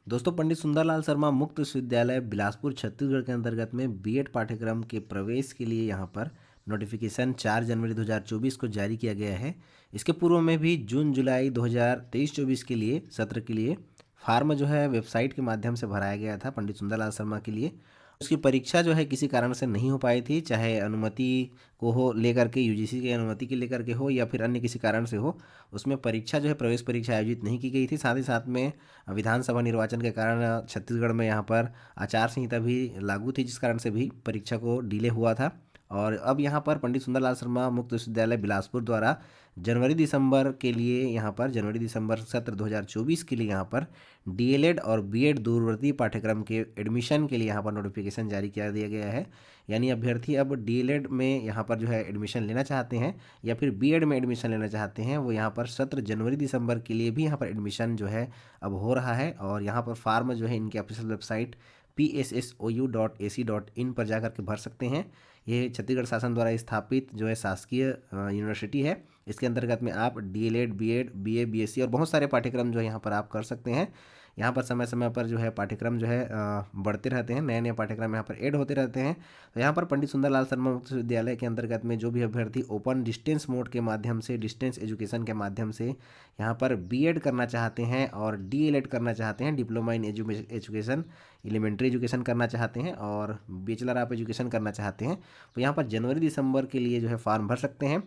दोस्तों, पंडित सुंदरलाल शर्मा मुक्त विश्वविद्यालय बिलासपुर छत्तीसगढ़ के अंतर्गत में बीएड पाठ्यक्रम के प्रवेश के लिए यहाँ पर नोटिफिकेशन 4 जनवरी 2024 को जारी किया गया है। इसके पूर्व में भी जून जुलाई 2023-24 के लिए सत्र के लिए फार्म जो है वेबसाइट के माध्यम से भराया गया था पंडित सुंदरलाल शर्मा के लिए। उसकी परीक्षा जो है किसी कारण से नहीं हो पाई थी, चाहे अनुमति को हो लेकर के, यूजीसी की अनुमति के लेकर के हो या फिर अन्य किसी कारण से हो। उसमें परीक्षा जो है प्रवेश परीक्षा आयोजित नहीं की गई थी। साथ ही साथ में विधानसभा निर्वाचन के कारण छत्तीसगढ़ में यहाँ पर आचार संहिता भी लागू थी, जिस कारण से भी परीक्षा को डिले हुआ था। और अब यहाँ पर पंडित सुंदरलाल शर्मा मुक्त विश्वविद्यालय बिलासपुर द्वारा जनवरी दिसंबर के लिए यहाँ पर जनवरी दिसंबर सत्र 2024 के लिए यहाँ पर डीएलएड और बीएड दूरवर्ती पाठ्यक्रम के एडमिशन के लिए यहाँ पर नोटिफिकेशन जारी किया दिया गया है। यानी अभ्यर्थी अब डीएलएड में यहाँ पर जो है एडमिशन लेना चाहते हैं या फिर बीएड में एडमिशन लेना चाहते हैं, वो यहाँ पर सत्र जनवरी दिसंबर के लिए भी यहाँ पर एडमिशन जो है अब हो रहा है। और यहाँ पर फार्म जो है इनके ऑफिशियल वेबसाइट pssou.ac.in पर जाकर के भर सकते हैं। ये छत्तीसगढ़ शासन द्वारा स्थापित जो है शासकीय यूनिवर्सिटी है। इसके अंतर्गत में आप डीएलएड, बीएड, बीए, बीएससी और बहुत सारे पाठ्यक्रम जो है यहाँ पर आप कर सकते हैं। यहाँ पर समय समय पर जो है पाठ्यक्रम जो है बढ़ते रहते हैं, नए नए पाठ्यक्रम यहाँ पर ऐड होते रहते हैं। तो यहाँ पर पंडित सुंदरलाल शर्मा मुक्त विश्वविद्यालय के अंतर्गत में जो भी अभ्यर्थी ओपन डिस्टेंस मोड के माध्यम से, डिस्टेंस एजुकेशन के माध्यम से यहाँ पर बीएड करना चाहते हैं और डीएलएड करना चाहते हैं, diploma in education, elementary education करना चाहते हैं और बैचलर ऑफ एजुकेशन करना चाहते हैं, तो यहाँ पर जनवरी दिसंबर के लिए जो है फॉर्म भर सकते हैं।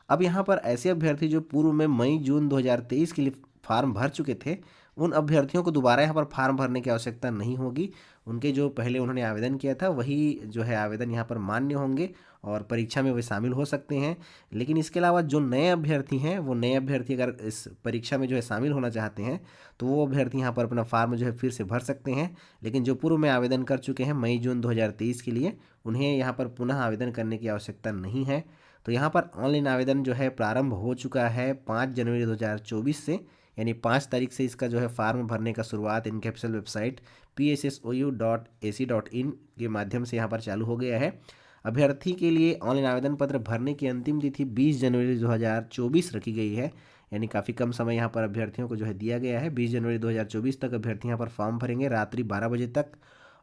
अब यहाँ पर ऐसे अभ्यर्थी जो पूर्व में मई जून 2023 के लिए फार्म भर चुके थे, उन अभ्यर्थियों को दोबारा यहाँ पर फार्म भरने की आवश्यकता नहीं होगी। उनके जो पहले उन्होंने आवेदन किया था वही जो है आवेदन यहाँ पर मान्य होंगे और परीक्षा में वे शामिल हो सकते हैं। लेकिन इसके अलावा जो नए अभ्यर्थी हैं, वो नए अभ्यर्थी अगर इस परीक्षा में जो है शामिल होना चाहते हैं तो वो अभ्यर्थी यहाँ पर अपना फार्म जो है फिर से भर सकते हैं। लेकिन जो पूर्व में आवेदन कर चुके हैं मई जून 2023 के लिए, उन्हें यहाँ पर पुनः आवेदन करने की आवश्यकता नहीं है। तो यहाँ पर ऑनलाइन आवेदन जो है प्रारंभ हो चुका है 5 जनवरी 2024 से, यानी 5 तारीख से इसका जो है फार्म भरने का शुरुआत इनके ऑफिशियल वेबसाइट pssou.ac.in के माध्यम से यहाँ पर चालू हो गया है। अभ्यर्थी के लिए ऑनलाइन आवेदन पत्र भरने की अंतिम तिथि 20 जनवरी 2024 रखी गई है, यानी काफ़ी कम समय यहाँ पर अभ्यर्थियों को जो है दिया गया है। 20 जनवरी 2024 तक अभ्यर्थी यहाँ पर फॉर्म भरेंगे रात्रि 12 बजे तक।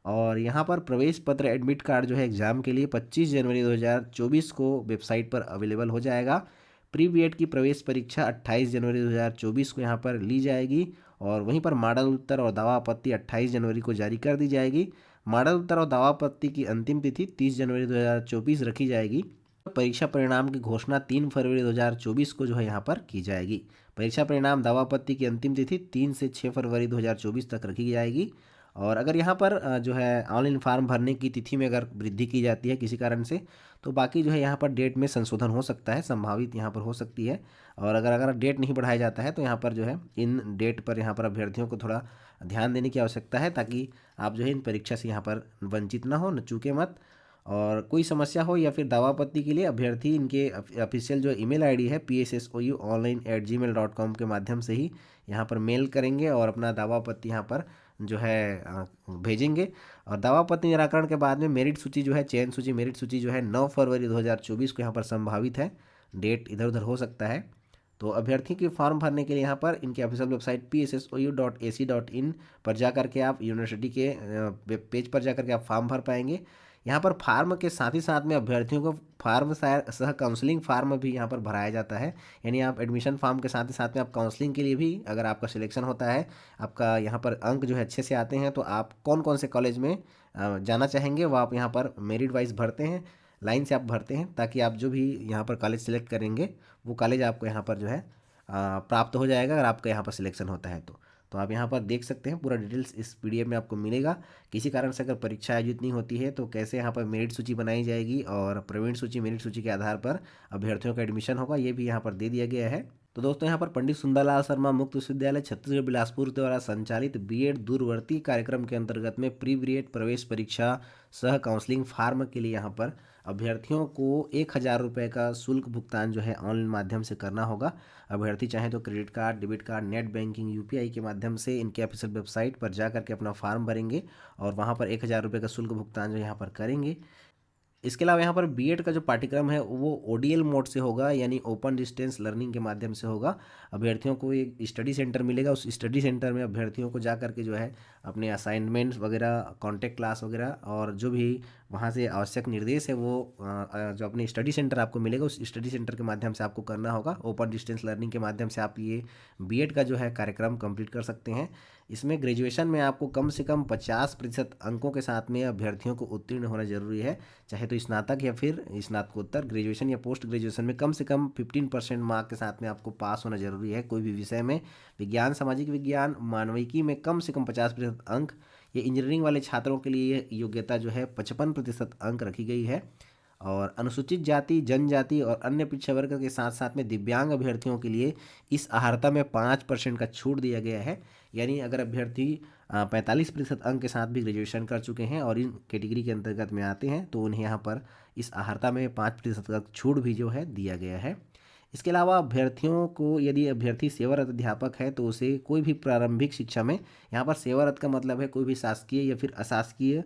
और यहाँ पर प्रवेश पत्र एडमिट कार्ड जो है एग्ज़ाम के लिए 25 जनवरी 2024 को वेबसाइट पर अवेलेबल हो जाएगा। प्री बीएड की प्रवेश परीक्षा 28 जनवरी 2024 को यहाँ पर ली जाएगी और वहीं पर मॉडल उत्तर और दावा आपत्ति 28 जनवरी को जारी कर दी जाएगी। मॉडल उत्तर और दावा आपत्ति की अंतिम तिथि 30 जनवरी 2024 रखी जाएगी। परीक्षा परिणाम की घोषणा 3 फरवरी 2024 को जो है यहाँ पर की जाएगी। परीक्षा परिणाम दावा आपत्ति की अंतिम तिथि 3 से 6 फरवरी 2024 तक रखी जाएगी। और अगर यहाँ पर जो है ऑनलाइन फार्म भरने की तिथि में अगर वृद्धि की जाती है किसी कारण से, तो बाकी जो है यहाँ पर डेट में संशोधन हो सकता है, संभावित यहाँ पर हो सकती है। और अगर अगर डेट नहीं बढ़ाया जाता है तो यहाँ पर जो है इन डेट पर यहाँ पर अभ्यर्थियों को थोड़ा ध्यान देने की आवश्यकता है, ताकि आप जो है इन परीक्षा से यहाँ पर वंचित ना हो, न चूके मत। और कोई समस्या हो या फिर दावा आपत्ति के लिए अभ्यर्थी इनके ऑफिशियल जो ईमेल आईडी है pssou.online@gmail.com के माध्यम से ही यहाँ पर मेल करेंगे और अपना दावा आपत्ति यहाँ पर जो है भेजेंगे। और दावा आपत्ति निराकरण के बाद में मेरिट सूची जो है, चयन सूची, मेरिट सूची जो है 9 फरवरी 2024 को यहाँ पर संभावित है। डेट इधर उधर हो सकता है। तो अभ्यर्थी के फॉर्म भरने के लिए यहाँ पर इनके ऑफिशियल वेबसाइट pssou.ac.in पर जा करके आप यूनिवर्सिटी के वेब पेज पर जा करके आप फॉर्म भर पाएंगे। यहाँ पर फार्म के साथ ही साथ में अभ्यर्थियों को फार्म सह काउंसलिंग फार्म भी यहाँ पर भराया जाता है। यानी आप एडमिशन फॉर्म के साथ ही साथ में आप काउंसलिंग के लिए भी, अगर आपका सिलेक्शन होता है, आपका यहाँ पर अंक जो है अच्छे से आते हैं, तो आप कौन कौन से कॉलेज में जाना चाहेंगे वो आप यहाँ पर मेरिट वाइज भरते हैं, लाइन से आप भरते हैं, ताकि आप जो भी यहाँ पर कॉलेज सेलेक्ट करेंगे वो कॉलेज आपको यहाँ पर जो है प्राप्त हो जाएगा अगर आपका यहाँ पर सिलेक्शन होता है तो आप यहाँ पर देख सकते हैं। पूरा डिटेल्स इस पीडीएफ में आपको मिलेगा। किसी कारण से अगर परीक्षा आयोजित नहीं होती है तो कैसे यहाँ पर मेरिट सूची बनाई जाएगी और प्रवीण सूची, मेरिट सूची के आधार पर अभ्यर्थियों का एडमिशन होगा, ये भी यहाँ पर दे दिया गया है। तो दोस्तों, यहाँ पर पंडित सुंदरलाल शर्मा मुक्त विश्वविद्यालय छत्तीसगढ़ बिलासपुर द्वारा संचालित बीएड दूरवर्ती कार्यक्रम के अंतर्गत में प्री बीएड प्रवेश परीक्षा सह काउंसलिंग फार्म के लिए यहाँ पर अभ्यर्थियों को 1000 रुपये का शुल्क भुगतान जो है ऑनलाइन माध्यम से करना होगा। अभ्यर्थी चाहें तो credit card, debit card, net banking, UPI के माध्यम से इनके ऑफिशियल वेबसाइट पर जा करके अपना फार्म भरेंगे और वहाँ पर 1000 रुपये का शुल्क भुगतान जो यहाँ पर करेंगे। इसके अलावा यहाँ पर बीएड का जो पाठ्यक्रम है वो ओडीएल मोड से होगा, यानी ओपन डिस्टेंस लर्निंग के माध्यम से होगा। अभ्यर्थियों को एक स्टडी सेंटर मिलेगा, उस स्टडी सेंटर में अभ्यर्थियों को जा करके जो है अपने असाइनमेंट्स वगैरह, कॉन्टेक्ट क्लास वगैरह और जो भी वहाँ से आवश्यक निर्देश है वो जो अपने स्टडी सेंटर आपको मिलेगा उस स्टडी सेंटर के माध्यम से आपको करना होगा। ओपन डिस्टेंस लर्निंग के माध्यम से आप ये बीएड का जो है कार्यक्रम कंप्लीट कर सकते हैं। इसमें ग्रेजुएशन में आपको कम से कम 50% अंकों के साथ में अभ्यर्थियों को उत्तीर्ण होना जरूरी है, चाहे तो स्नातक या फिर स्नातकोत्तर। ग्रेजुएशन या पोस्ट ग्रेजुएशन में कम से कम 15% मार्क के साथ में आपको पास होना जरूरी है कोई भी विषय में। विज्ञान, सामाजिक विज्ञान, मानविकी में कम से कम 50% अंक। ये इंजीनियरिंग वाले छात्रों के लिए योग्यता जो है 55% अंक रखी गई है। और अनुसूचित जाति, जनजाति और अन्य पिछड़ा वर्ग के साथ साथ में दिव्यांग अभ्यर्थियों के लिए इस अहर्ता में 5% का छूट दिया गया है। यानी अगर अभ्यर्थी 45% अंक के साथ भी ग्रेजुएशन कर चुके हैं और इन कैटेगरी के अंतर्गत में आते हैं तो उन्हें यहाँ पर इस अहर्ता में 5% का छूट भी जो है दिया गया है। इसके अलावा अभ्यर्थियों को, यदि अभ्यर्थी सेवारत अध्यापक है तो उसे कोई भी प्रारंभिक शिक्षा में, यहाँ पर सेवारत का मतलब है कोई भी शासकीय या फिर अशासकीय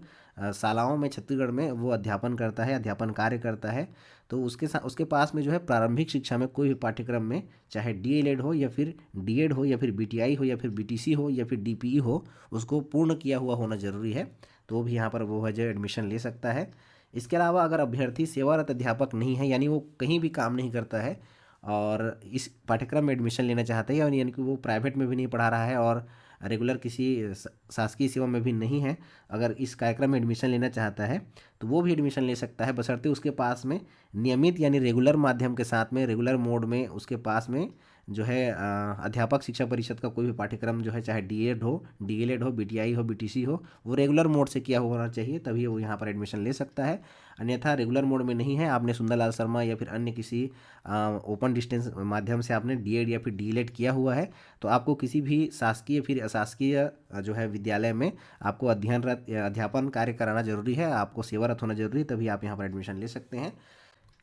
शालाओं में छत्तीसगढ़ में वो अध्यापन करता है, अध्यापन कार्य करता है, तो उसके पास में जो है प्रारंभिक शिक्षा में कोई भी पाठ्यक्रम में, चाहे डीएलएड हो या फिर डीएड हो या फिर बीटीआई हो या फिर बीटीसी हो या फिर डीपीई हो, उसको पूर्ण किया हुआ होना जरूरी है, तो भी यहाँ पर वो है जो एडमिशन ले सकता है। इसके अलावा अगर अभ्यर्थी सेवारत अध्यापक नहीं है, यानी वो कहीं भी काम नहीं करता है और इस पाठ्यक्रम में एडमिशन लेना चाहता है, यानी कि वो प्राइवेट में भी नहीं पढ़ा रहा है और रेगुलर किसी शासकीय सेवा में भी नहीं है, अगर इस कार्यक्रम में एडमिशन लेना चाहता है तो वो भी एडमिशन ले सकता है, बशर्ते उसके पास में नियमित यानी रेगुलर माध्यम के साथ में, रेगुलर मोड में उसके पास में जो है अध्यापक शिक्षा परिषद का कोई भी पाठ्यक्रम जो है, चाहे डीएड हो, डीएलएड हो, बीटीआई हो, बीटीसी हो, वो रेगुलर मोड से किया होना चाहिए, तभी वो यहाँ पर एडमिशन ले सकता है। अन्यथा रेगुलर मोड में नहीं है, आपने सुंदरलाल शर्मा या फिर अन्य किसी ओपन डिस्टेंस माध्यम से आपने डीएड या फिर डीएलएड किया हुआ है, तो आपको किसी भी शासकीय फिर अशासकीय जो है विद्यालय में आपको अध्ययनरत अध्यापन कार्य कराना जरूरी है, आपको सेवारत होना जरूरी है, तभी आप यहाँ पर एडमिशन ले सकते हैं।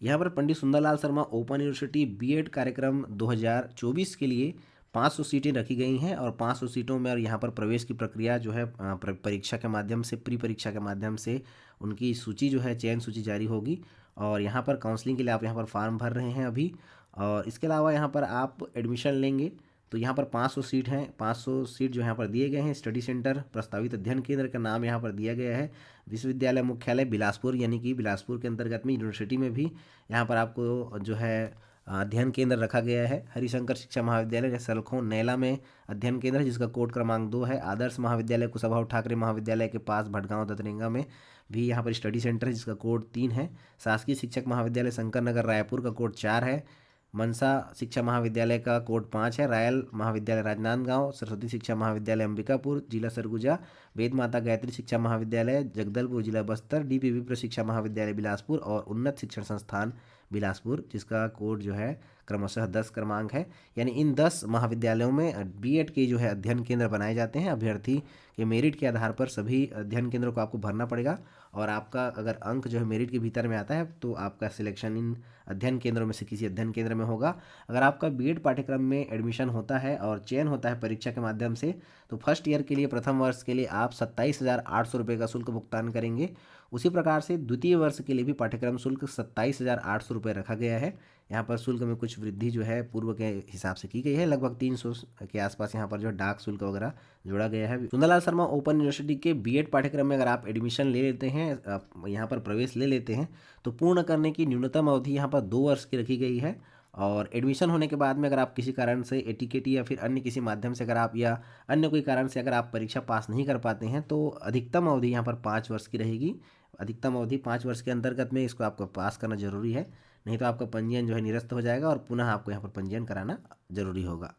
यहाँ पर Pandit Sundarlal Sharma open university BEd कार्यक्रम 2024 के लिए 500 सीटें रखी गई हैं और 500 सीटों में और यहाँ पर प्रवेश की प्रक्रिया जो है परीक्षा के माध्यम से, प्री परीक्षा के माध्यम से उनकी सूची जो है, चयन सूची जारी होगी और यहाँ पर काउंसलिंग के लिए आप यहाँ पर फॉर्म भर रहे हैं अभी। और इसके अलावा यहाँ पर आप एडमिशन लेंगे तो यहाँ पर 500 सीट हैं, 500 सीट जो यहाँ पर दिए गए हैं। स्टडी सेंटर, प्रस्तावित अध्ययन केंद्र का नाम यहाँ पर दिया गया है विश्वविद्यालय मुख्यालय बिलासपुर, यानी कि बिलासपुर के अंतर्गत में यूनिवर्सिटी में भी यहाँ पर आपको जो है अध्ययन केंद्र रखा गया है। हरिशंकर शिक्षा महाविद्यालय सलखों नैला में अध्ययन केंद्र है जिसका कोड क्रमांक 2 है। आदर्श महाविद्यालय कुशाभाऊ ठाकरे महाविद्यालय के पास भटगांव दतरेंगा में भी यहाँ पर स्टडी सेंटर है जिसका कोड 3 है। शासकीय शिक्षक महाविद्यालय शंकर नगर रायपुर का कोड 4 है। मनसा शिक्षा महाविद्यालय का कोड 5 है। रायल महाविद्यालय राजनांदगांव, सरस्वती शिक्षा महाविद्यालय अंबिकापुर जिला सरगुजा, वेद माता गायत्री शिक्षा महाविद्यालय जगदलपुर जिला बस्तर, डीपी विप्र शिक्षा महाविद्यालय बिलासपुर और उन्नत शिक्षण संस्थान बिलासपुर जिसका कोड जो है क्रमशः 10 क्रमांक है। यानी इन 10 महाविद्यालयों में बीएड के जो है अध्ययन केंद्र बनाए जाते हैं। अभ्यर्थी के मेरिट के आधार पर सभी अध्ययन केंद्रों को आपको भरना पड़ेगा और आपका अगर अंक जो है मेरिट के भीतर में आता है तो आपका सिलेक्शन इन अध्ययन केंद्रों में से किसी अध्ययन केंद्र में होगा। अगर आपका बीएड पाठ्यक्रम में एडमिशन होता है और चयन होता है परीक्षा के माध्यम से तो फर्स्ट ईयर के लिए, प्रथम वर्ष के लिए आप 27,800 रुपये का शुल्क भुगतान करेंगे। उसी प्रकार से द्वितीय वर्ष के लिए भी पाठ्यक्रम शुल्क 27,800 रुपये रखा गया है। यहाँ पर शुल्क में कुछ वृद्धि जो है पूर्व के हिसाब से की गई है, लगभग 300 के आसपास यहाँ पर जो डाक शुल्क वगैरह जोड़ा गया है। सुंदरलाल शर्मा ओपन यूनिवर्सिटी के बीएड पाठ्यक्रम में अगर आप एडमिशन ले लेते हैं, यहाँ पर प्रवेश ले लेते हैं तो पूर्ण करने की न्यूनतम अवधि यहाँ पर 2 वर्ष की रखी गई है। और एडमिशन होने के बाद में अगर आप किसी कारण से एटीकेटी या फिर अन्य किसी माध्यम से अगर आप या अन्य कोई कारण से अगर आप परीक्षा पास नहीं कर पाते हैं तो अधिकतम अवधि यहाँ पर 5 वर्ष की रहेगी। अधिकतम अवधि 5 वर्ष के अंतर्गत में इसको आपको पास करना जरूरी है, नहीं तो आपका पंजीयन जो है निरस्त हो जाएगा और पुनः आपको यहाँ पर पंजीयन कराना जरूरी होगा।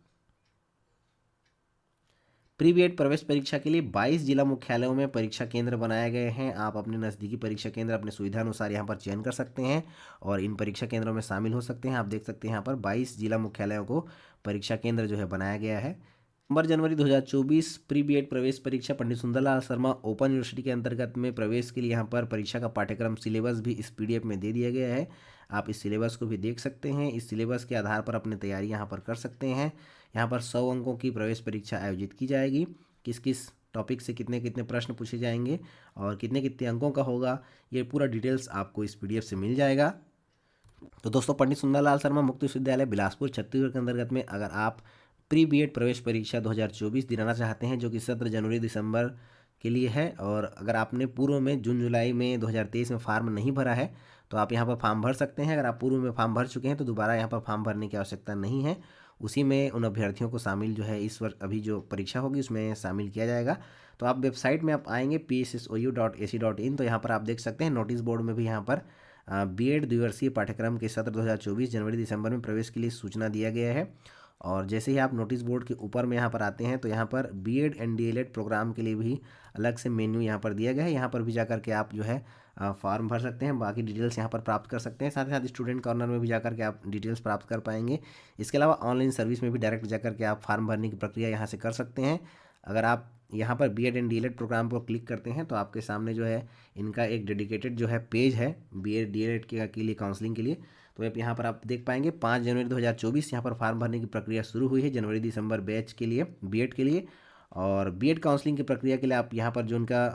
प्री बीएड प्रवेश परीक्षा के लिए 22 जिला मुख्यालयों में परीक्षा केंद्र बनाए गए हैं। आप अपने नज़दीकी परीक्षा केंद्र अपने सुविधा अनुसार यहाँ पर चयन कर सकते हैं और इन परीक्षा केंद्रों में शामिल हो सकते हैं। आप देख सकते हैं यहाँ पर 22 जिला मुख्यालयों को परीक्षा केंद्र जो है बनाया गया है। जनवरी 2024 प्री बीएड प्रवेश परीक्षा पंडित सुंदरलाल शर्मा ओपन यूनिवर्सिटी के अंतर्गत में प्रवेश के लिए यहाँ पर परीक्षा का पाठ्यक्रम सिलेबस भी इस पीडीएफ में दे दिया गया है। आप इस सिलेबस को भी देख सकते हैं। इस सिलेबस के आधार पर अपनी तैयारी यहाँ पर कर सकते हैं। यहाँ पर 100 अंकों की प्रवेश परीक्षा आयोजित की जाएगी। किस किस टॉपिक से कितने कितने प्रश्न पूछे जाएंगे और कितने कितने अंकों का होगा, ये पूरा डिटेल्स आपको इस PDF से मिल जाएगा। तो दोस्तों, पंडित सुंदरलाल शर्मा मुक्त विश्वविद्यालय बिलासपुर छत्तीसगढ़ के अंतर्गत में अगर आप प्री BEd प्रवेश परीक्षा 2024 दिलाना चाहते हैं, जो कि सत्र जनवरी दिसंबर के लिए है, और अगर आपने पूर्व में जून जुलाई में 2023 में फार्म नहीं भरा है तो आप यहाँ पर फॉर्म भर सकते हैं। अगर आप पूर्व में फॉर्म भर चुके हैं तो दोबारा यहाँ पर फॉर्म भरने की आवश्यकता नहीं है। उसी में उन अभ्यर्थियों को शामिल जो है इस वर्ष अभी जो परीक्षा होगी उसमें शामिल किया जाएगा। तो आप वेबसाइट में आप आएंगे pssou.ac.in, तो यहाँ पर आप देख सकते हैं नोटिस बोर्ड में भी यहाँ पर BEd द्विवर्षीय पाठ्यक्रम के सत्र 2024 जनवरी दिसंबर में प्रवेश के लिए सूचना दिया गया है। और जैसे ही आप नोटिस बोर्ड के ऊपर में यहाँ पर आते हैं तो यहाँ पर BEd एंड DLED प्रोग्राम के लिए भी अलग से मेन्यू यहाँ पर दिया गया है। यहाँ पर भी जाकर के आप जो है फॉर्म भर सकते हैं, बाकी डिटेल्स यहाँ पर प्राप्त कर सकते हैं। साथ ही साथ स्टूडेंट कॉर्नर में भी जाकर के आप डिटेल्स प्राप्त कर पाएंगे। इसके अलावा ऑनलाइन सर्विस में भी डायरेक्ट जाकर के आप फॉर्म भरने की प्रक्रिया यहाँ से कर सकते हैं। अगर आप यहाँ पर BEd एंड DLED प्रोग्राम पर क्लिक करते हैं तो आपके सामने जो है इनका एक डेडिकेटेड जो है पेज है BEd DLED के लिए काउंसलिंग के लिए। तो आप यहाँ पर आप देख पाएंगे 5 जनवरी 2024 यहाँ पर फॉर्म भरने की प्रक्रिया शुरू हुई है जनवरी दिसंबर बैच के लिए BEd के लिए। और BEd काउंसलिंग की प्रक्रिया के लिए आप यहाँ पर जो उनका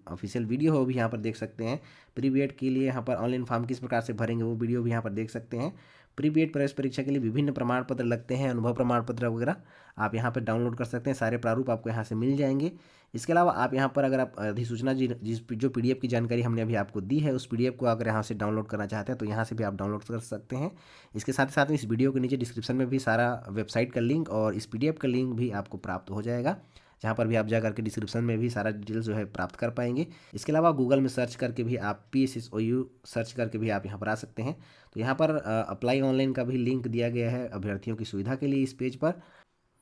ऑफिशियल वीडियो है वो भी यहाँ पर देख सकते हैं। प्री BEd के लिए यहाँ पर ऑनलाइन फॉर्म किस प्रकार से भरेंगे वो वीडियो भी यहाँ पर देख सकते हैं। प्री BEd प्रवेश परीक्षा के लिए विभिन्न प्रमाण पत्र लगते हैं, अनुभव प्रमाण पत्र वगैरह आप यहाँ पर डाउनलोड कर सकते हैं। सारे प्रारूप आपको यहाँ से मिल जाएंगे। इसके अलावा आप यहाँ पर अगर आप अधिसूचना जिस जो PDF की जानकारी हमने अभी आपको दी है उस PDF को अगर यहाँ से डाउनलोड करना चाहते हैं तो यहाँ से भी आप डाउनलोड कर सकते हैं। इसके साथ साथ में इस वीडियो के नीचे डिस्क्रिप्शन में भी सारा वेबसाइट का लिंक और इस PDF का लिंक भी आपको प्राप्त हो जाएगा, जहाँ पर भी आप जा करके डिस्क्रिप्शन में भी सारा डिटेल्स जो है प्राप्त कर पाएंगे। इसके अलावा गूगल में सर्च करके भी आप PSSOU सर्च करके भी आप यहाँ पर आ सकते हैं। तो यहाँ पर अप्लाई ऑनलाइन का भी लिंक दिया गया है अभ्यर्थियों की सुविधा के लिए इस पेज पर।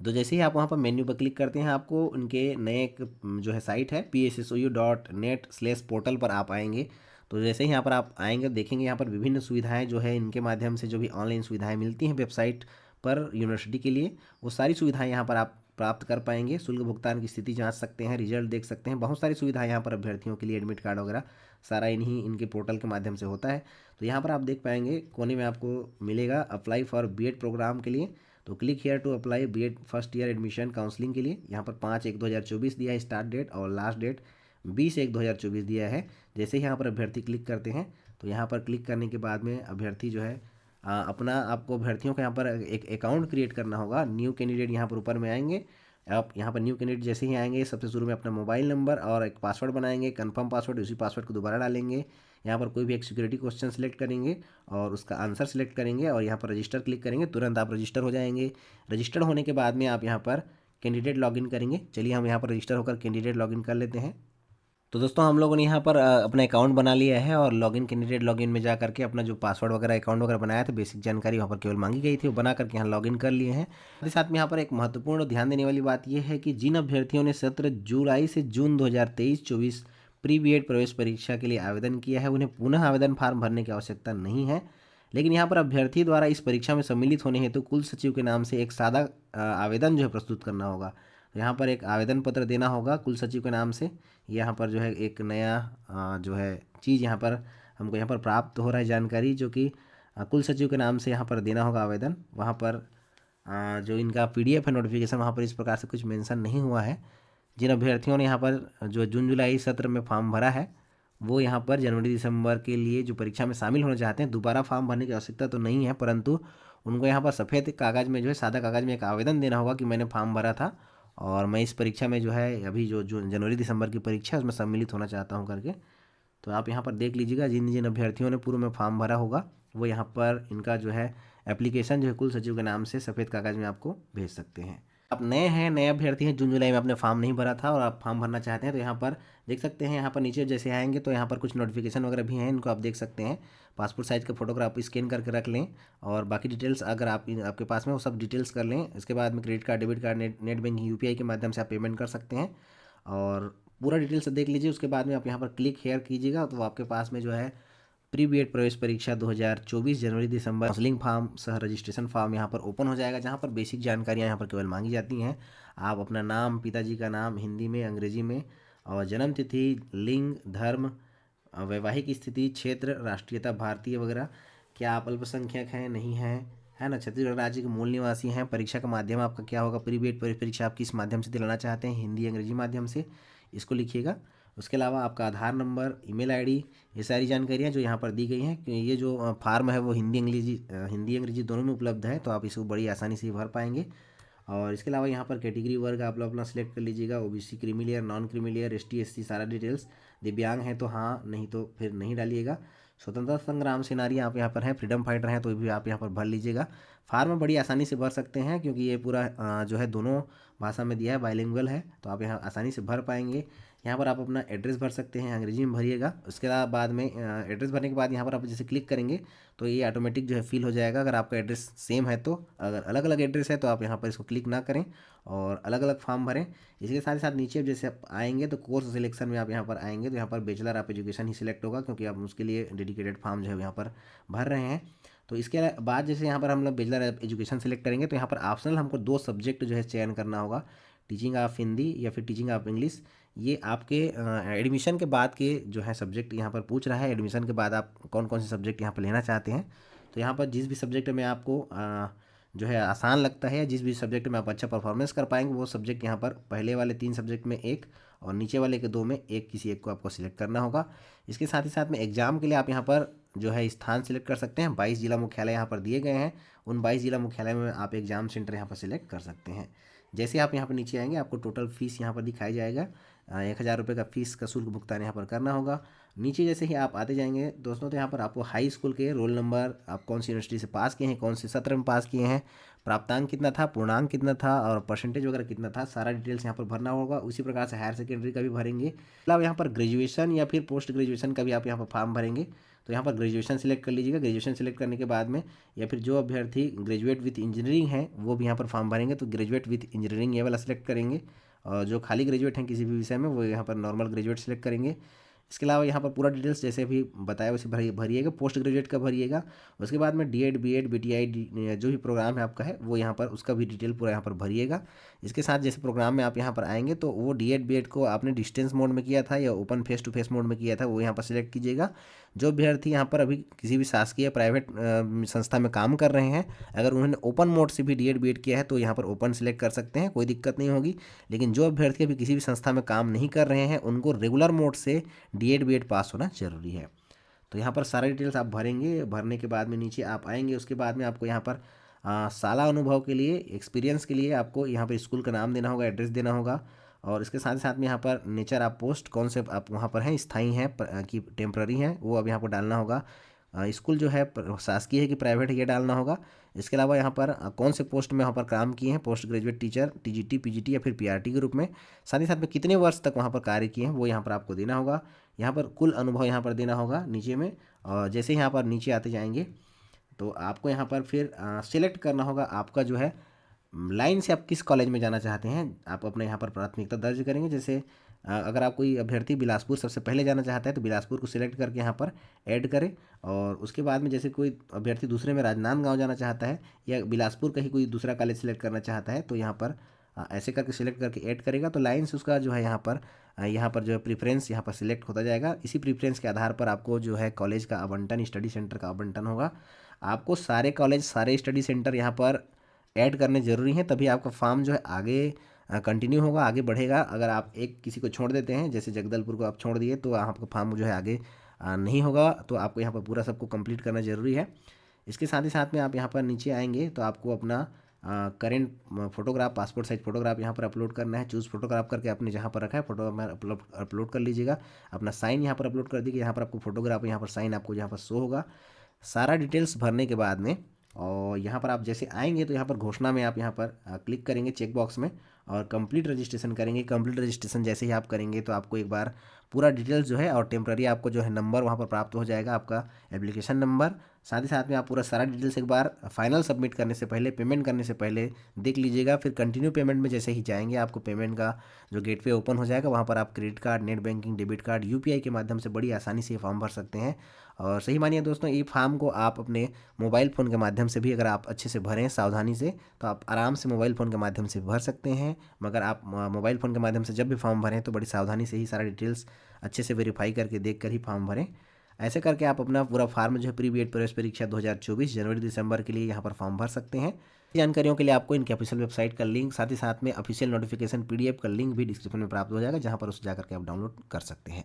तो जैसे ही आप वहाँ पर मेन्यू पर क्लिक करते हैं आपको उनके नए एक जो है साइट है pssou.net/portal पर आप आएंगे। तो जैसे ही यहाँ पर आप आएंगे देखेंगे यहाँ पर विभिन्न सुविधाएं जो है इनके माध्यम से जो भी ऑनलाइन सुविधाएं मिलती हैं वेबसाइट पर यूनिवर्सिटी के लिए, वो सारी सुविधाएं यहाँ पर आप प्राप्त कर पाएंगे। शुल्क भुगतान की स्थिति जांच सकते हैं, रिजल्ट देख सकते हैं, बहुत सारी सुविधाएं यहाँ पर अभ्यर्थियों के लिए, एडमिट कार्ड वगैरह सारा इन्हीं इनके पोर्टल के माध्यम से होता है। तो यहाँ पर आप देख पाएंगे कोने में आपको मिलेगा अप्लाई फॉर BEd प्रोग्राम के लिए। तो click here to apply BEd first year admission counselling के लिए। यहाँ पर 5/1/2024 दिया है स्टार्ट डेट और लास्ट डेट 20/1/2024 दिया है। जैसे ही यहाँ पर अभ्यर्थी क्लिक करते हैं तो यहाँ पर क्लिक करने के बाद में अभ्यर्थी जो है अपना आपको अभ्यर्थियों को यहाँ पर एक अकाउंट क्रिएट करना होगा। न्यू कैंडिडेट यहाँ पर ऊपर में आएंगे आप, यहाँ पर न्यू कैंडिडेट जैसे ही आएंगे सबसे शुरू में अपना मोबाइल नंबर और एक पासवर्ड बनाएंगे, कंफर्म पासवर्ड, उसी पासवर्ड को दोबारा डालेंगे। यहाँ पर कोई भी एक सिक्योरिटी क्वेश्चन सेलेक्ट करेंगे और उसका आंसर सेलेक्ट करेंगे और यहाँ पर रजिस्टर क्लिक करेंगे, तुरंत आप रजिस्टर हो जाएंगे। रजिस्टर होने के बाद में आप यहाँ पर कैंडिडेट लॉगिन करेंगे। चलिए हम यहाँ पर रजिस्टर होकर कैंडिडेट लॉगिन कर लेते हैं। तो दोस्तों, हम लोगों ने यहाँ पर अपना अकाउंट बना लिया है और लॉगिन कैंडिडेट लॉगिन में जा करके अपना जो पासवर्ड वगैरह अकाउंट वगैरह बनाया था, बेसिक जानकारी वहाँ पर केवल मांगी गई थी, वो बना करके यहाँ लॉगिन कर लिए हैं। साथ ही साथ में यहाँ पर एक महत्वपूर्ण ध्यान देने वाली बात यह है कि जिन अभ्यर्थियों ने सत्र जुलाई से जून 2023-24 प्री BEd प्रवेश परीक्षा के लिए आवेदन किया है उन्हें पुनः आवेदन फार्म भरने की आवश्यकता नहीं है। लेकिन यहाँ पर अभ्यर्थी द्वारा इस परीक्षा में सम्मिलित होने हेतु कुल सचिव के नाम से एक सादा आवेदन जो है प्रस्तुत करना होगा। यहाँ पर एक आवेदन पत्र देना होगा कुल सचिव के नाम से। यहाँ पर जो है एक नया जो है चीज़ यहाँ पर हमको यहाँ पर प्राप्त हो रहा है जानकारी, जो कि कुल सचिव के नाम से यहाँ पर देना होगा आवेदन। वहाँ पर जो इनका PDF है नोटिफिकेशन, वहाँ पर इस प्रकार से कुछ मेंशन नहीं हुआ है। जिन अभ्यर्थियों ने यहाँ पर जो जून जुलाई सत्र में फॉर्म भरा है वो यहाँ पर जनवरी दिसंबर के लिए जो परीक्षा में शामिल होना चाहते हैं, दोबारा फॉर्म भरने की आवश्यकता तो नहीं है, परंतु उनको यहाँ पर सफ़ेद कागज़ में जो है सादा कागज़ में एक आवेदन देना होगा कि मैंने फॉर्म भरा था और मैं इस परीक्षा में जो है अभी जो जनवरी दिसंबर की परीक्षा है उसमें सम्मिलित होना चाहता हूं करके। तो आप यहाँ पर देख लीजिएगा जिन जिन अभ्यर्थियों ने पूर्व में फॉर्म भरा होगा वो यहाँ पर इनका जो है एप्लीकेशन जो है कुल सचिव के नाम से सफ़ेद कागज़ में आपको भेज सकते हैं। आप नए हैं, नए अभ्यर्थी हैं, जून जुलाई में आपने फॉर्म नहीं भरा था और आप फॉर्म भरना चाहते हैं तो यहाँ पर देख सकते हैं। यहाँ पर नीचे जैसे आएंगे तो यहाँ पर कुछ नोटिफिकेशन वगैरह भी हैं, इनको आप देख सकते हैं। पासपोर्ट साइज़ का फोटोग्राफ स्कैन करके रख लें और बाकी डिटेल्स अगर आपके पास में वो सब डिटेल्स कर लें। इसके बाद में credit card, debit card, net banking, UPI के माध्यम से आप पेमेंट कर सकते हैं और पूरा डिटेल्स देख लीजिए। उसके बाद में आप यहाँ पर क्लिक हेयर कीजिएगा तो आपके पास में जो है प्री BEd प्रवेश परीक्षा 2024 जनवरी दिसंबर काउंसलिंग फॉर्म सह रजिस्ट्रेशन फॉर्म यहाँ पर ओपन हो जाएगा, जहाँ पर बेसिक जानकारियाँ यहाँ पर केवल मांगी जाती हैं। आप अपना नाम, पिताजी का नाम हिंदी में, अंग्रेजी में, और जन्म तिथि, लिंग, धर्म, वैवाहिक स्थिति, क्षेत्र, राष्ट्रीयता भारतीय वगैरह, क्या आप अल्पसंख्यक हैं, नहीं हैं, है ना, छत्तीसगढ़ राज्य के मूल निवासी हैं। परीक्षा का माध्यम आपका क्या होगा, प्री बीएड परीक्षा आप किस माध्यम से दिलाना चाहते हैं, हिंदी अंग्रेजी माध्यम से, इसको लिखिएगा। उसके अलावा आपका आधार नंबर, ईमेल आईडी, ये सारी जानकारियाँ जो यहाँ पर दी गई हैं, कि ये जो फार्म है वो हिंदी अंग्रेजी दोनों में उपलब्ध है, तो आप इसको बड़ी आसानी से भर पाएंगे। और इसके अलावा यहाँ पर कैटेगरी वर्ग आप लोग अपना सेलेक्ट कर लीजिएगा, OBC, creamy layer, non creamy layer, ST SC, सारा डिटेल्स। दिव्यांग हैं तो हाँ, नहीं तो फिर नहीं डालिएगा। स्वतंत्रता संग्राम सेनानी आप यहाँ पर हैं, फ्रीडम फाइटर हैं तो भी आप यहाँ पर भर लीजिएगा। फार्म बड़ी आसानी से भर सकते हैं, क्योंकि ये पूरा जो है दोनों भाषा में दिया है, बाइलिंगुअल है, तो आप यहाँ आसानी से भर पाएंगे। यहाँ पर आप अपना एड्रेस भर सकते हैं, अंग्रेजी में भरिएगा। उसके बाद में एड्रेस भरने के बाद यहाँ पर आप जैसे क्लिक करेंगे तो ये ऑटोमेटिक जो है फिल हो जाएगा। अगर आपका एड्रेस सेम है तो, अगर अलग अलग एड्रेस है तो आप यहाँ पर इसको क्लिक ना करें और अलग अलग फॉर्म भरें। इसके साथ ही साथ नीचे जैसे आप आएंगे तो कोर्स सिलेक्शन में आप यहाँ पर आएंगे तो यहाँ पर bachelor of education he select होगा, क्योंकि आप उसके लिए डेडिकेटेड फॉर्म जो है यहाँ पर भर रहे हैं। तो इसके बाद जैसे यहाँ पर हम लोग बैचलर ऑफ एजुकेशन सेलेक्ट करेंगे तो यहाँ पर ऑप्शनल हमको 2 सब्जेक्ट जो है चयन करना होगा, टीचिंग ऑफ हिंदी या फिर टीचिंग ऑफ इंग्लिश। ये आपके एडमिशन के बाद के जो है सब्जेक्ट यहाँ पर पूछ रहा है, एडमिशन के बाद आप कौन कौन से सब्जेक्ट यहाँ पर लेना चाहते हैं। तो यहाँ पर जिस भी सब्जेक्ट में आपको जो है आसान लगता है, जिस भी सब्जेक्ट में आप अच्छा परफॉर्मेंस कर पाएंगे, वो सब्जेक्ट यहाँ पर पहले वाले 3 सब्जेक्ट में 1 और नीचे वाले के 2 में 1, किसी एक को आपको सिलेक्ट करना होगा। इसके साथ ही साथ में एग्जाम के लिए आप यहाँ पर जो है स्थान सिलेक्ट कर सकते हैं। 22 जिला मुख्यालय यहाँ पर दिए गए हैं, उन 22 जिला मुख्यालय में आप एग्जाम सेंटर यहाँ पर सिलेक्ट कर सकते हैं। जैसे आप यहाँ पर नीचे आएंगे आपको टोटल फीस यहाँ पर दिखाई जाएगा, 1000 रुपये का फीस का शुल्क भुगतान यहाँ पर करना होगा। नीचे जैसे ही आप आते जाएंगे दोस्तों तो यहाँ पर आपको हाई स्कूल के रोल नंबर, आप कौन सी यूनिवर्सिटी से पास किए हैं, कौन से सत्र में पास किए हैं, प्राप्तांक कितना था, पूर्णांक कितना था और परसेंटेज वगैरह कितना था, सारा डिटेल्स यहाँ पर भरना होगा। उसी प्रकार से हायर सेकेंडरी का भी भरेंगे। मतलब यहाँ पर ग्रेजुएशन या फिर पोस्ट ग्रेजुएशन का भी आप यहाँ पर फॉर्म भरेंगे, तो यहाँ पर ग्रेजुएशन सिलेक्ट कर लीजिएगा। ग्रेजुएशन सिलेक्ट करने के बाद में या फिर जो अभ्यर्थी ग्रेजुएट विथ इंजीनियरिंग है वो भी यहाँ पर फॉर्म भरेंगे, तो ग्रेजुएट विथ इंजीनियरिंग ये वाला सिलेक्ट करेंगे। और जो खाली ग्रेजुएट हैं किसी भी विषय में वो यहाँ पर नॉर्मल ग्रेजुएट सिलेक्ट करेंगे। इसके अलावा यहाँ पर पूरा डिटेल्स जैसे भी बताया वैसे भरिएगा। पोस्ट ग्रेजुएट का भरिएगा। उसके बाद में डीएड, बीएड, बीटीआई जो भी प्रोग्राम है आपका है वो यहाँ पर उसका भी डिटेल पूरा यहाँ पर भरिएगा। इसके साथ जैसे प्रोग्राम में आप यहाँ पर आएंगे तो वो डीएड, बीएड को आपने डिस्टेंस मोड में किया था या open face to face mode में किया था, वो यहाँ पर सिलेक्ट कीजिएगा। जो अभ्यर्थी यहाँ पर अभी किसी भी शासकीय प्राइवेट संस्था में काम कर रहे हैं, अगर उन्होंने ओपन मोड से भी डीएड, बीएड किया है तो यहाँ पर ओपन सिलेक्ट कर सकते हैं, कोई दिक्कत नहीं होगी। लेकिन जो अभ्यर्थी अभी किसी भी संस्था में काम नहीं कर रहे हैं उनको रेगुलर मोड से डीएड, बीएड पास होना जरूरी है। तो यहाँ पर सारे डिटेल्स आप भरेंगे। भरने के बाद में नीचे आप आएंगे, उसके बाद में आपको यहाँ पर साला अनुभव के लिए, एक्सपीरियंस के लिए आपको यहाँ पर स्कूल का नाम देना होगा, एड्रेस देना होगा। और इसके साथ ही साथ में यहाँ पर नेचर आप पोस्ट कौन से आप वहाँ पर हैं, स्थायी हैं कि टेम्प्ररी हैं, वो अब यहाँ पर डालना होगा। स्कूल जो है शासकीय है कि प्राइवेट है ये डालना होगा। इसके अलावा यहाँ पर कौन से पोस्ट में वहाँ पर काम किए हैं, post graduate teacher, TGT, PGT या फिर पीआरटी के रूप में। साथ ही साथ में कितने वर्ष तक वहाँ पर कार्य किए हैं वो यहाँ पर आपको देना होगा। यहाँ पर कुल अनुभव यहाँ पर देना होगा नीचे में। और जैसे यहाँ पर नीचे आते जाएंगे तो आपको यहाँ पर फिर सिलेक्ट करना होगा आपका जो है लाइन से आप किस कॉलेज में जाना चाहते हैं। आप अपने यहाँ पर प्राथमिकता दर्ज करेंगे। जैसे अगर आप कोई अभ्यर्थी बिलासपुर सबसे पहले जाना चाहता है तो बिलासपुर को सिलेक्ट करके यहाँ पर ऐड करें। और उसके बाद में जैसे कोई अभ्यर्थी दूसरे में राजनांदगांव जाना चाहता है या बिलासपुर का ही कोई दूसरा कॉलेज सिलेक्ट करना चाहता है तो यहाँ पर ऐसे करके सिलेक्ट करके ऐड करेगा, तो लाइन से उसका जो है यहाँ पर जो है प्रीफ्रेंस यहाँ पर सिलेक्ट होता जाएगा। इसी प्रीफ्रेंस के आधार पर आपको जो है कॉलेज का आवंटन, स्टडी सेंटर का आवंटन होगा। आपको सारे कॉलेज, सारे स्टडी सेंटर यहाँ पर ऐड करने ज़रूरी हैं, तभी आपका फॉर्म जो है आगे कंटिन्यू होगा, आगे बढ़ेगा। अगर आप एक किसी को छोड़ देते हैं, जैसे जगदलपुर को आप छोड़ दिए, तो आपका फॉर्म जो है आगे नहीं होगा। तो आपको यहाँ पर पूरा सबको कंप्लीट करना ज़रूरी है। इसके साथ ही साथ में आप यहाँ पर नीचे आएंगे तो आपको अपना current photograph, passport size photograph यहाँ पर अपलोड करना है। चूज़ फोटोग्राफ करके आपने जहाँ पर रखा है फोटोग्राफ अपलोड कर लीजिएगा। अपना साइन यहाँ पर अपलोड कर दीजिए। यहाँ पर आपको फोटोग्राफ, यहाँ पर साइन आपको यहाँ पर शो होगा। सारा डिटेल्स भरने के बाद में और यहाँ पर आप जैसे आएंगे तो यहाँ पर घोषणा में आप यहाँ पर क्लिक करेंगे चेक बॉक्स में और कंप्लीट रजिस्ट्रेशन करेंगे। कंप्लीट रजिस्ट्रेशन जैसे ही आप करेंगे तो आपको एक बार पूरा डिटेल्स जो है और टेम्प्ररी आपको जो है नंबर वहाँ पर प्राप्त हो जाएगा, आपका एप्लीकेशन नंबर। साथ ही साथ में आप पूरा सारा डिटेल्स एक बार फाइनल सबमिट करने से पहले, पेमेंट करने से पहले देख लीजिएगा। फिर कंटिन्यू पेमेंट में जैसे ही जाएंगे आपको पेमेंट का जो गेटवे ओपन हो जाएगा, वहाँ पर आप credit card, net banking, debit card, UPI के माध्यम से बड़ी आसानी से ये फॉर्म भर सकते हैं। और सही मानिए दोस्तों, ये फॉर्म को आप अपने मोबाइल फ़ोन के माध्यम से भी अगर आप अच्छे से भरें सावधानी से तो आप आराम से मोबाइल फ़ोन के माध्यम से भर सकते हैं। मगर आप मोबाइल फ़ोन के माध्यम से जब भी फॉर्म भरें तो बड़ी सावधानी से ही सारा डिटेल्स अच्छे से वेरीफाई करके देख कर ही फॉर्म भरें। ऐसे करके आप अपना पूरा फार्म जो है प्री बीएड प्रवेश परीक्षा 2024 जनवरी दिसंबर के लिए यहाँ पर फॉर्म भर सकते हैं। जानकारियों के लिए आपको इनके ऑफिशियल वेबसाइट का लिंक, साथ ही साथ में ऑफिशियल नोटिफिकेशन पीडीएफ का लिंक भी डिस्क्रिप्शन में प्राप्त हो जाएगा, जहाँ पर उसे जाकर के आप डाउनलोड कर सकते हैं।